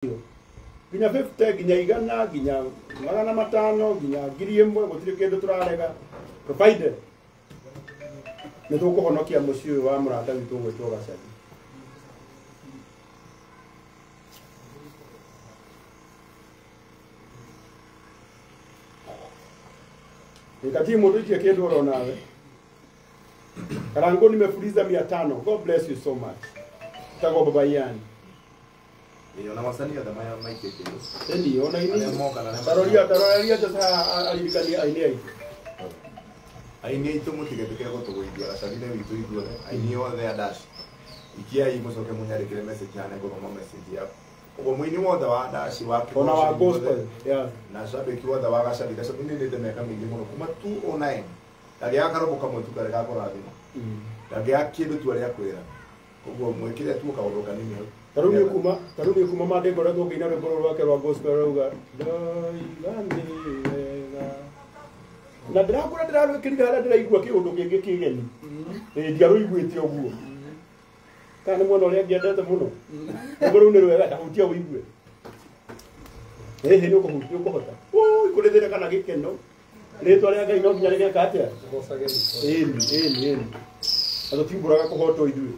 Ginya 50 ginya igana ginya magana matano ginya 1000 gutire kindu turarega provided ni tukuhonokia muciĩ ũyũ wa mũrata witũ gwĩtwo Gacathi. Nikati mũndũ ikie kindu oro nawe. Karango nimefuliza 500. God bless you so much. Tago baba yani. Niliona wasanii hata maikete. Ndio ona ini. Taroria sasa alidikania aini ai. Aini itu mutigete ko to goithia Gacathi ne witu ithuothe. Aini othe adash. Ikia hii mucoke munyarekere message yana ngoma message yako. Kwa mwini wothe wa adash wa ona wa gospel. Yeah. Na shabiki wothe wa Gacathi ni ndete meka mingi muno kuma 209. Ndagia karoboka mwetu kare gakora thimo. Ndagia kindu tu aria kwira. Koguo mwekire tu kaunduka nini ho. Taruni kuma made ngora go ngina rwimbo rwake rwa gospel rauga ndaigani wega. Na ndirarwikirira haria ndiraigua kiundu kingi kigeni. Ndiarũiguĩte ũguo. Kana nĩ mwena ũrĩa ngĩendete mũno. Ũguo rĩu nĩ rwega ndahutia ũigue. Nĩ ũkũhota. Kũrĩ thĩna kana gĩkeno. Rĩtwa rĩa Ngai no nginya rĩgeka atĩa? Ĩni. Atho timbũraga kũhotwo ithuĩ.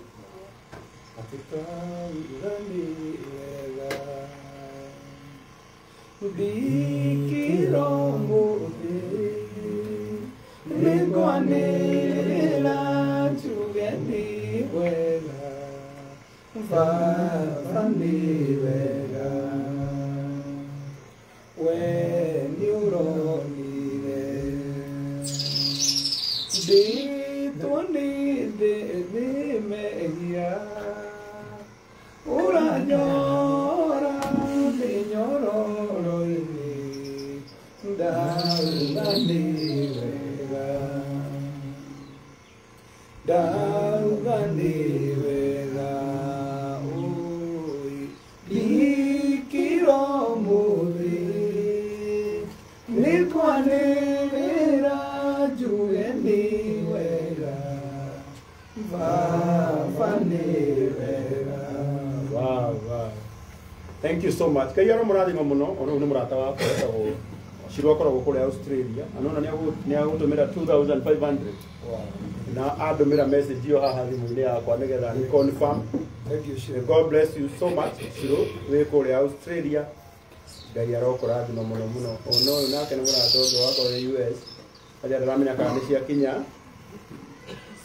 Bikira mũthĩ nĩngwanĩrĩra njuge nĩ wega Baba nĩ wega we nĩ ũronire ndĩtwo nĩ thĩ mehia uranyora mĩnyororo-inĩ ndauga nĩ wega oi ndikira mũthĩ nĩkwanĩrĩra njuge nĩ wega Baba nĩ wega. Wow. Thank you so much. Kayaro murathima muno, ono ni murata wako etagwo Shiro akoragwo kuri Australia. Anona ni agutumira 2500. Wow. Na adomira message yo haha thimu-ini yakwa nigetha ni confirm. Thank you Shiro. God bless you so much Shiro. We kuri Australia. Ngai arokurathima muno. Ono nake ni murata wako wa US. Aja ndamenya kana ni cia kinya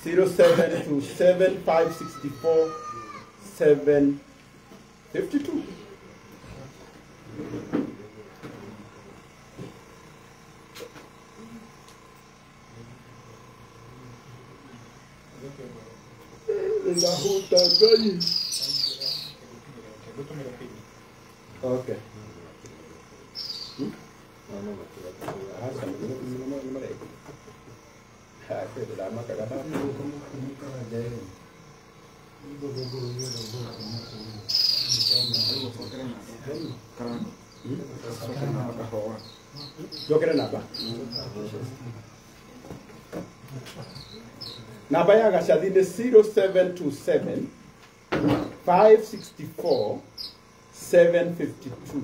0727564752. La huta gani. Okay. Jokere namba. Namba ya Gacathi ni 0727 564 752.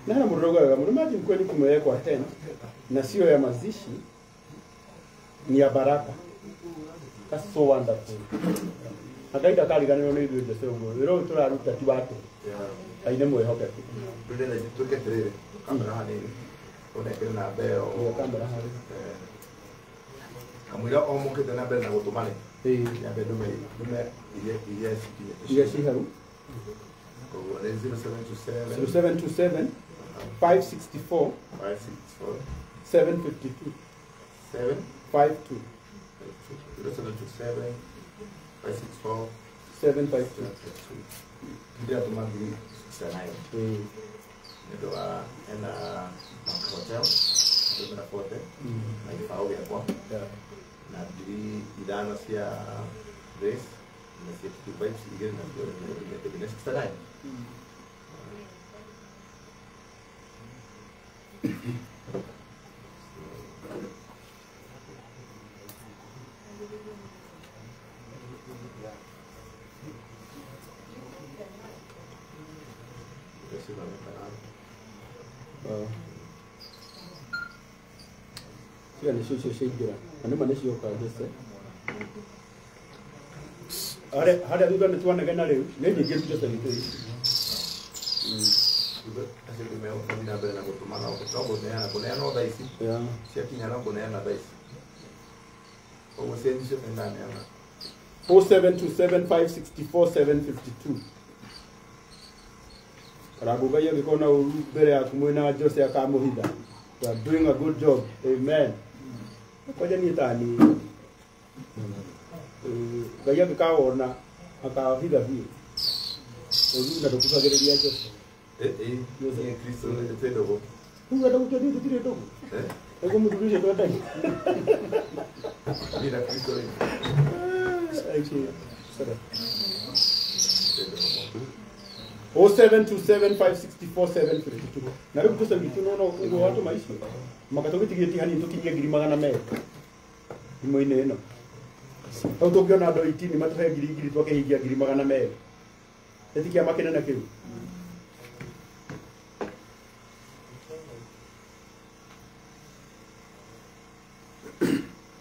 Nana mdogo wangu, mnamaji mkweli kumewekwa tent na sio ya mazishi, ni ya baraka. That's so wonderful. Akaida kali gani no ndio sio ngo. Leo turaruta tibate. Aine mwehoke. Ndende na jituke terere. Kamera hani. Ona na beo. Ya kamera hani. Kamera omukete na beo na gutumane. Ya beo dume yes haru. 0727 564 752 752 0727 564 752. Ndio tumagi sana hiyo. Ndio ena hotel. Ndio na pote. Na ifao ya kwa. Na dili idana sia race. Na sia vibes igen na ndio ndio next time. Siga ni shusho shaigira. Anema ni shio kwa dese. Hada duga ni tuwana gana leo. Nini game just a little. Así que me voy a ver la foto mala o poner no daisi. Yeah. Si aquí ya no poner na daisi. O você diz que não é na 0727564752. Rabuga yo bikona ubere akumwena Jose akamuhida. You are doing a good job. Amen. Koja ni tani. Gaya bikaona akahida vi. Ozunda dokufagereria Jose. Jose é Cristo, é pedogo. Unga dogo jadi dire dogo. Ego mudurije to dai. Mira Cristo. Actually, sorry. 0727564752. Na leo kutosa vitu no watu maisha. Makatoki tigeti hani tukinyia giri magana me. Imo ine no. Au tokyo na do itini matohe giri toke higia giri magana me. Eti kia makena na kiu.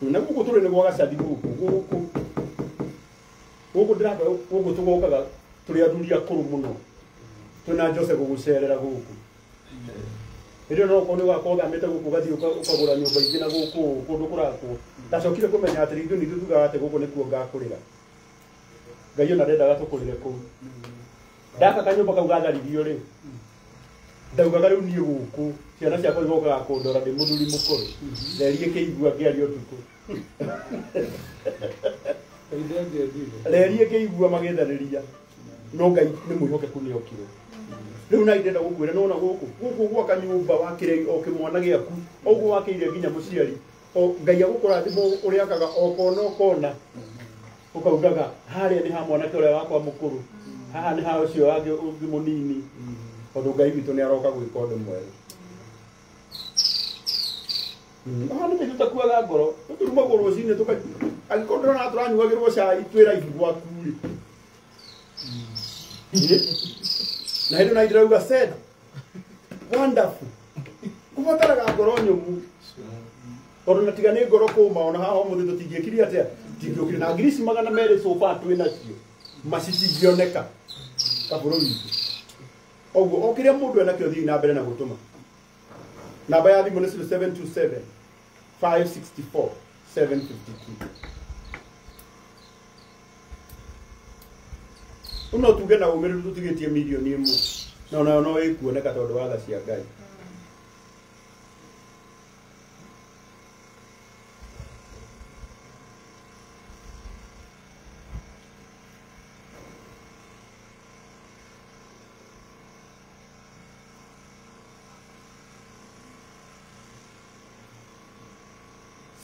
Na guko tore ne gwaga sadi guko draba guko tugokaga turi athuri akuru muno tuna Jose gugucerera guku irio no kone wakoga mete guku gathi ukagura nyumba ingĩ na guku kundu kurako tacokire kumenya atĩ ithuĩ nithuĩ tugaga atĩ guku nĩkuo ngakurĩra Ngai ona ndendaga tũkũrĩre kũu ndaka kanyũmba kau gatharirio rĩ ndaugaga rĩu niĩ guku ciana ciakwa igokaga kũndora ndĩ mũthuri mũkũrũ therie kĩigua ngĩaria ũtukũ Lerie keigua magethaniria no Ngai nĩ mwĩhokeku nĩ okire rĩu na ndenda gũkwĩra no na gũkũ gwaka nyũmba wakire o kĩmwana gĩaku ũguo wakĩire nginya mũciari o Ngai agũkũrathima ũrĩa akaga okona ũkaugaga harĩa nĩ ha mwanake ũrĩa wakwa mũkũrũ haha nĩ ha ũcio wangĩ ũngĩ mũnini tondũ Ngai witũ nĩ aroka gwĩka ũndũ mwerũ nĩ tũtakuaga ngoro tũrumagwo rũcinĩ angĩkorwo ndĩrona tũranyuagĩrwo cai twĩra igwaku na hĩndĩ na ndĩrauga said wonderful kũbataraga ngoro nyũmũ tondũ na tiga nĩ ngoro kũma ona haha ũmũthĩ tũtingĩkire atĩa tingĩũkire na ngiri magana merĩ sofa twĩnacio macitingĩoneka kabũrũri witũ ũguo o kĩrĩa mũndũ enakĩo thiĩ na mbere na gũtũma namba ya thimũ nĩ 0727 564 752 uno tuge na ũmĩrĩru tũtigĩtie milioni ĩmwe no ĩkuoneka tondũ wa tha cia Ngai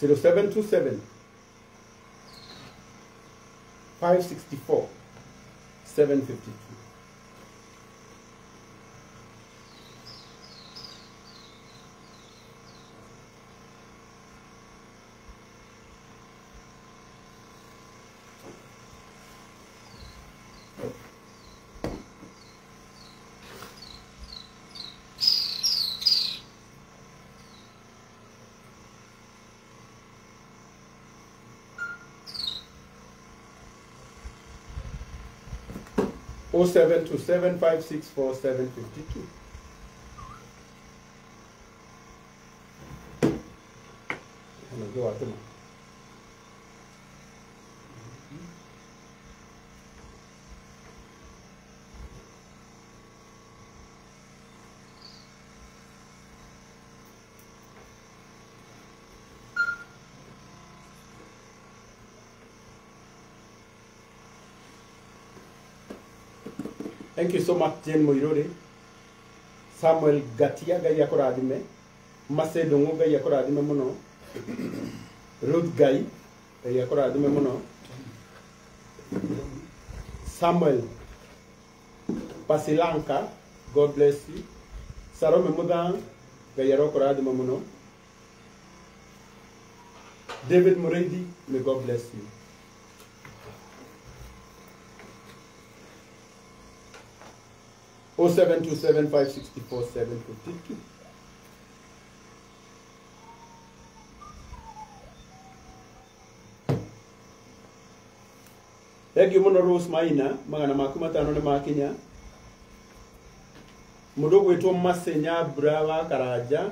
(0727 564 752). Oh 0727 564 752. Unajua watu Thank you so much, Jane Moirore. Samuel Gatia, Gai Akoradime. Macedongo, Gai Akoradime Mono. Ruth Gai, Gai Akoradime Mono. Samuel Pasilanka, God bless you. Sarome Mudan, Gai Akoradime Mono. David Muredi, may God bless you. 0727 564 752. Thank you muno Rose Maina, magana maku matano ni makinya. Mundu gwitwo Masenya Brava Karaja